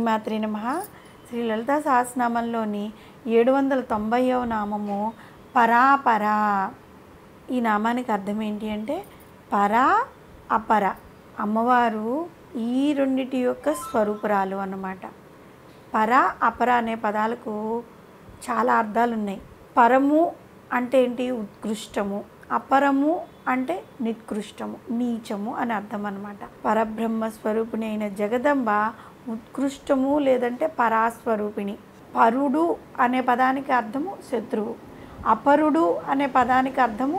శ్రీమాత్రే నమః. శ్రీ లలితా సహస్రనామంలోని 790వ నామము పరాపరా. ఈ నామానికి అర్థం ఏంటి అంటే పరా అపర, అమ్మవారు ఈ రెండిటి యొక్క స్వరూపురాలు అన్నమాట. పర అపర అనే పదాలకు చాలా అర్థాలు ఉన్నాయి. పరము అంటే ఏంటి? ఉత్కృష్టము. అపరము అంటే నికృష్టము, నీచము అని అర్థం అన్నమాట. పరబ్రహ్మ స్వరూపిణి అయిన జగదంబ ఉత్కృష్టము లేదంటే పరాస్వరూపిణి. పరుడు అనే పదానికి అర్థము శత్రువు, అపరుడు అనే పదానికి అర్థము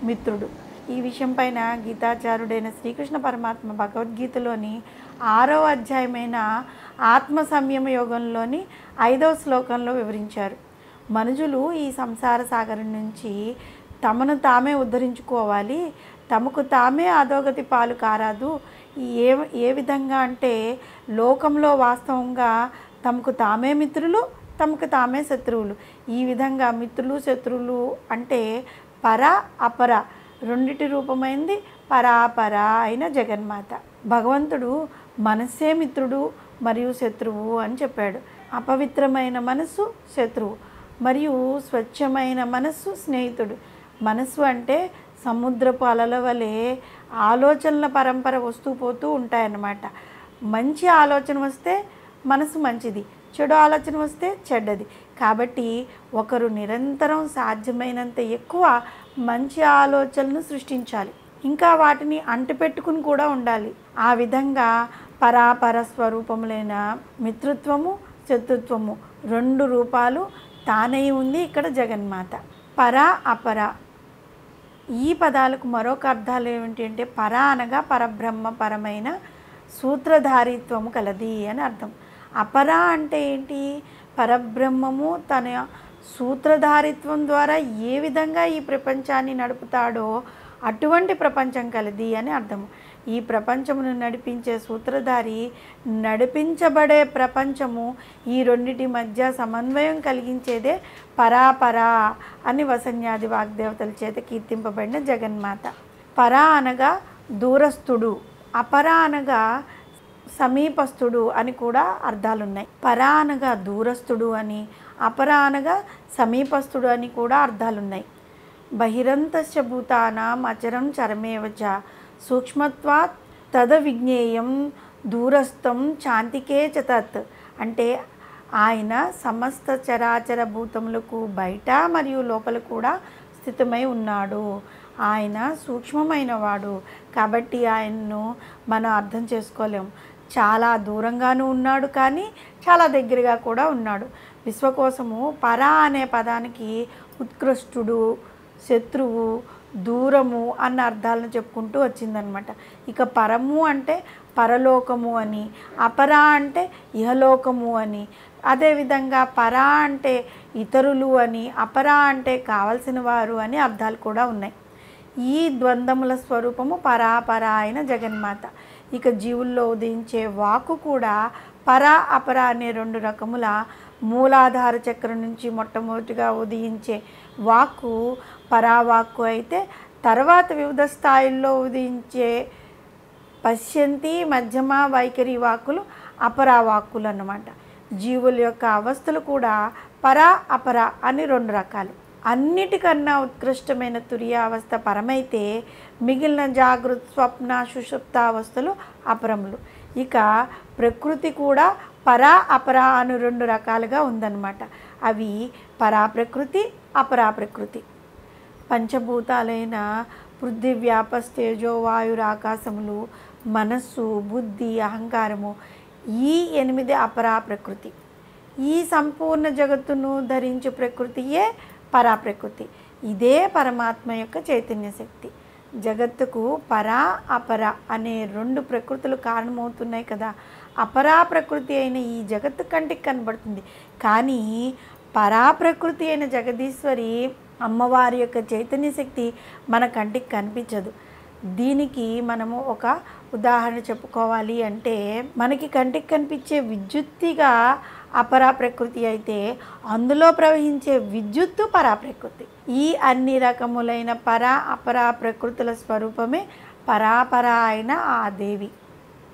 మిత్రుడు. ఈ విషయం పైన గీతాచార్యుడైన శ్రీకృష్ణ పరమాత్మ భగవద్గీతలోని 6వ అధ్యాయమైన ఆత్మ సంయమ యోగంలోని 5వ శ్లోకంలో వివరించారు. మనుజులు ఈ సంసార సాగరం నుంచి తమను తామే ఉద్ధరించుకోవాలి, తమకు తామే అధోగతి పాలు కారాదు. ఏ విధంగా అంటే లోకంలో వాస్తవంగా తమకు తామే మిత్రులు, తమకు తామే శత్రువులు. ఈ విధంగా మిత్రులు శత్రువులు అంటే పర అపర రెండిటి రూపమైంది పరాపర అయిన జగన్మాత. భగవంతుడు మనస్సే మిత్రుడు మరియు శత్రువు అని చెప్పాడు. అపవిత్రమైన మనస్సు శత్రువు మరియు స్వచ్ఛమైన మనస్సు స్నేహితుడు. మనస్సు అంటే సముద్రపు అలల వలె ఆలోచనల పరంపర వస్తూ పోతూ ఉంటాయన్నమాట. మంచి ఆలోచన వస్తే మనసు మంచిది, చెడు ఆలోచన వస్తే చెడ్డది. కాబట్టి ఒకరు నిరంతరం సాధ్యమైనంత ఎక్కువ మంచి ఆలోచనలను సృష్టించాలి, ఇంకా వాటిని అంటిపెట్టుకుని కూడా ఉండాలి. ఆ విధంగా పరాపర స్వరూపములైన మిత్రుత్వము శత్రుత్వము రెండు రూపాలు తానై ఉంది ఇక్కడ జగన్మాత. పర అపర ఈ పదాలకు మరొక అర్థాలు ఏమిటి అంటే పర అనగా పరబ్రహ్మ పరమైన సూత్రధారిత్వము కలది అని అర్థం. అపర అంటే ఏంటి? పరబ్రహ్మము తన సూత్రధారిత్వం ద్వారా ఏ విధంగా ఈ ప్రపంచాన్ని నడుపుతాడో అటువంటి ప్రపంచం కలది అని అర్థము. ఈ ప్రపంచమును నడిపించే సూత్రధారి, నడిపించబడే ప్రపంచము, ఈ రెండిటి మధ్య సమన్వయం కలిగించేదే పరాపరా అని వసన్యాది వాగ్దేవతల చేత కీర్తింపబడిన జగన్మాత. పరా అనగా దూరస్థుడు, అపరా అనగా సమీపస్థుడు అని కూడా అర్థాలున్నాయి. పరా అనగా దూరస్థుడు అని, అపరా అనగా సమీపస్థుడు అని కూడా అర్థాలున్నాయి. బహిరంతస్య భూతానాం అచరం చరమేవచ సూక్ష్మత్వాత్ తద విజ్ఞేయం దూరస్థం చాంతికే చ తత్. అంటే ఆయన సమస్త చరాచర భూతములకు బయట మరియు లోపల కూడా స్థితమై ఉన్నాడు. ఆయన సూక్ష్మమైన వాడు కాబట్టి ఆయన్ను మనం అర్థం చేసుకోలేము. చాలా దూరంగానూ ఉన్నాడు కానీ చాలా దగ్గరగా కూడా ఉన్నాడు. విశ్వకోశము పరా అనే పదానికి ఉత్కృష్టుడు, శత్రువు, దూరము అన్న అర్థాలను చెప్పుకుంటూ వచ్చిందనమాట. ఇక పరము అంటే పరలోకము అని, అపరా అంటే ఇహలోకము అని, అదేవిధంగా పరా అంటే ఇతరులు అని, అపరా అంటే కావలసిన వారు అని అర్థాలు కూడా ఉన్నాయి. ఈ ద్వంద్వముల స్వరూపము పరాపరా అయిన జగన్మాత. ఇక జీవుల్లో ఉదయించే వాక్కు కూడా పరా అపరా అనే రెండు రకముల మూలాధార చక్రం నుంచి మొట్టమొదటిగా ఉదయించే వాక్కు పరావాక్కు అయితే, తర్వాత వివిధ స్థాయిల్లో ఉదయించే పశ్యంతి మధ్యమ వైఖరి వాక్కులు అపరావాక్కులు అన్నమాట. జీవుల యొక్క అవస్థలు కూడా పరా అపర అని రెండు రకాలు. అన్నిటికన్నా ఉత్కృష్టమైన తురియావస్థ పరమైతే మిగిలిన జాగృత స్వప్న సుషుప్తావస్థలు అపరములు. ఇక ప్రకృతి కూడా పరా అపరా అను రెండు రకాలుగా ఉందన్నమాట. అవి పరా ప్రకృతి, అపరా ప్రకృతి. పంచభూతాలైన పృథ్వీ వ్యాపస్తేజో వాయురాకాశములు, మనస్సు, బుద్ధి, అహంకారము ఈ 8 అపరా ప్రకృతి. ఈ సంపూర్ణ జగత్తును ధరించే ప్రకృతియే పరాప్రకృతి. ఇదే పరమాత్మ యొక్క చైతన్య శక్తి. జగత్తుకు పరా అపర అనే రెండు ప్రకృతులు కారణమవుతున్నాయి కదా. అపరా ప్రకృతి అయిన ఈ జగత్తు కంటికి కనబడుతుంది కానీ పరాప్రకృతి అయిన జగదీశ్వరి అమ్మవారి యొక్క చైతన్య శక్తి మన కంటికి కనిపించదు. దీనికి మనము ఒక ఉదాహరణ చెప్పుకోవాలి అంటే, మనకి కంటికి కనిపించే విద్యుత్తిగా అపరా ప్రకృతి అయితే అందులో ప్రవహించే విద్యుత్తు పరాప్రకృతి. ఈ అన్ని రకములైన పరా అపరా ప్రకృతుల స్వరూపమే పరాపర అయిన ఆ దేవి.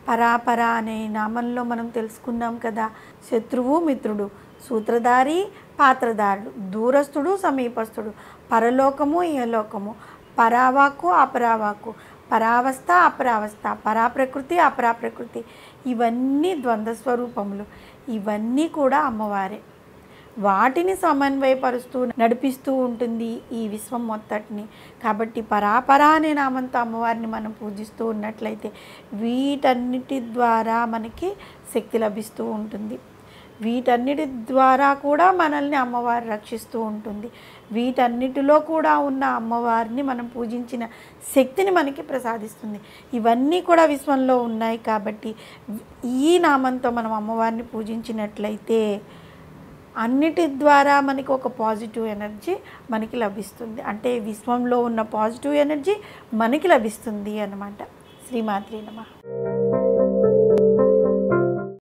పరాపర అనే నామంలో మనం తెలుసుకున్నాం కదా, శత్రువు మిత్రుడు, సూత్రధారి పాత్రధారుడు, దూరస్థుడు సమీపస్థుడు, పరలోకము ఇహలోకము, పరావాక్కు అపరావాక్కు, పరావస్థ అపరావస్థ, పరాప్రకృతి అపరాప్రకృతి, ఇవన్నీ ద్వంద్వ స్వరూపములు. ఇవన్నీ కూడా అమ్మవారే. వాటిని సమన్వయపరుస్తూ నడిపిస్తూ ఉంటుంది ఈ విశ్వం మొత్తటిని. కాబట్టి పరాపర అనే నామంతో అమ్మవారిని మనం పూజిస్తూ ఉన్నట్లయితే వీటన్నిటి ద్వారా మనకి శక్తి లభిస్తూ ఉంటుంది. వీటన్నిటి ద్వారా కూడా మనల్ని అమ్మవారు రక్షిస్తూ ఉంటుంది. వీటన్నిటిలో కూడా ఉన్న అమ్మవారిని మనం పూజించిన శక్తిని మనకి ప్రసాదిస్తుంది. ఇవన్నీ కూడా విశ్వంలో ఉన్నాయి కాబట్టి ఈ నామంతో మనం అమ్మవారిని పూజించినట్లయితే అన్నిటి ద్వారా మనకి ఒక పాజిటివ్ ఎనర్జీ మనకి లభిస్తుంది. అంటే విశ్వంలో ఉన్న పాజిటివ్ ఎనర్జీ మనకి లభిస్తుంది అన్నమాట. శ్రీమాత్రే నమః.